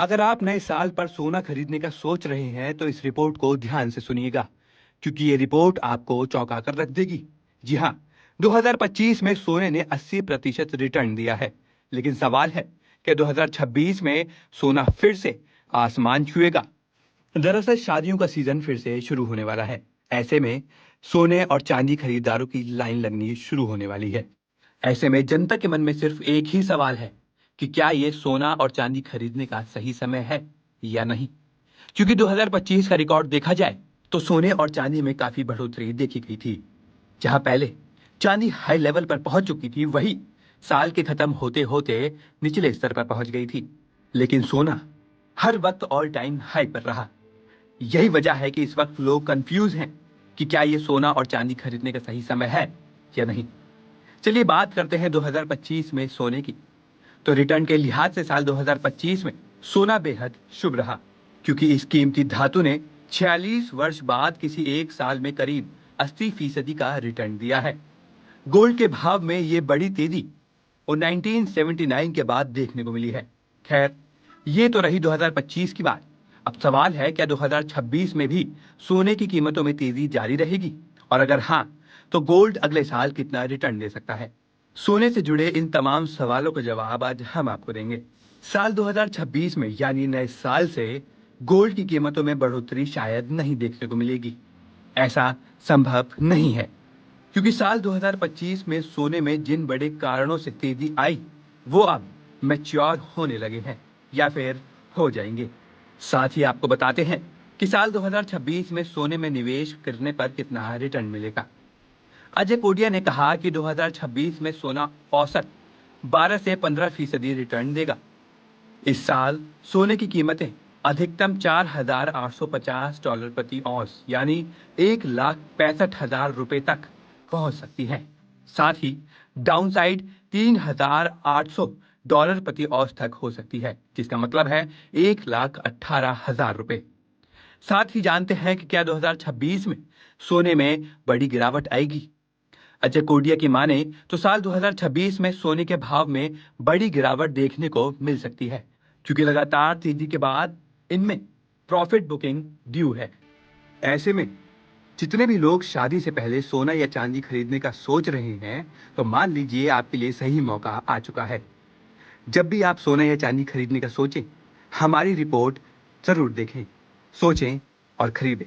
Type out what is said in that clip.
अगर आप नए साल पर सोना खरीदने का सोच रहे हैं तो इस रिपोर्ट को ध्यान से सुनिएगा क्योंकि ये रिपोर्ट आपको चौंका कर रख देगी। जी हाँ, 2025 में सोने ने 80% रिटर्न दिया है। लेकिन सवाल है कि 2026 में सोना फिर से आसमान छुएगा। दरअसल शादियों का सीजन फिर से शुरू होने वाला है। ऐसे में सोने और चांदी खरीदारों की लाइन लगनी शुरू होने वाली है। ऐसे में जनता के मन में सिर्फ एक ही सवाल है कि क्या ये सोना और चांदी खरीदने का सही समय है या नहीं। क्योंकि 2025 का रिकॉर्ड देखा जाए तो सोने और चांदी में काफी बढ़ोतरी देखी गई थी। जहां पहले चांदी हाई लेवल पर पहुंच चुकी थी, वही साल के खत्म होते होते निचले स्तर पर पहुंच गई थी। लेकिन सोना हर वक्त ऑल टाइम हाई पर रहा। यही वजह है कि इस वक्त लोग कंफ्यूज हैं कि क्या ये सोना और चांदी खरीदने का सही समय है या नहीं। चलिए बात करते हैं 2025 में सोने की। तो रिटर्न के लिहाज से साल 2025 में सोना बेहद शुभ रहा क्योंकि इस कीमती धातु ने 46 वर्ष बाद किसी एक साल में करीब 80% का रिटर्न दिया है। गोल्ड के भाव में ये बड़ी तेजी और 1979 के बाद देखने को मिली है। खैर, ये तो रही 2025 की बात। अब सवाल है, क्या 2026 में भी सोने की कीमतों में तेजी जारी रहेगी? और अगर हाँ, तो गोल्ड अगले साल कितना रिटर्न दे सकता है? सोने से जुड़े इन तमाम सवालों का जवाब आज हम आपको देंगे। साल 2026 में यानी नए साल से गोल्ड की कीमतों में बढ़ोतरी शायद नहीं देखने को मिलेगी। ऐसा संभव नहीं है क्योंकि साल 2025 में सोने में जिन बड़े कारणों से तेजी आई, वो अब मैच्योर होने लगे हैं या फिर हो जाएंगे। साथ ही आपको बताते हैं कि साल 2026 में सोने में निवेश करने पर कितना रिटर्न मिलेगा। अजय कोडिया ने कहा कि 2026 में सोना औसत 12 से 15% रिटर्न देगा। इस साल सोने की कीमतें अधिकतम $4,850 प्रति औंस यानी 1,65,000 रुपए तक पहुंच सकती है। साथ ही डाउनसाइड $3,800 प्रति औंस तक हो सकती है, जिसका मतलब है 1,18,000 रुपए। साथ ही जानते हैं कि क्या 2026 में सोने में बड़ी गिरावट आएगी। अजय कोडिया की माने तो साल 2026 में सोने के भाव में बड़ी गिरावट देखने को मिल सकती है क्योंकि लगातार तेजी के बाद इनमें प्रॉफिट बुकिंग ड्यू है। ऐसे में जितने भी लोग शादी से पहले सोना या चांदी खरीदने का सोच रहे हैं, तो मान लीजिए आपके लिए सही मौका आ चुका है। जब भी आप सोना या चांदी खरीदने का सोचें, हमारी रिपोर्ट जरूर देखें, सोचें और खरीदें।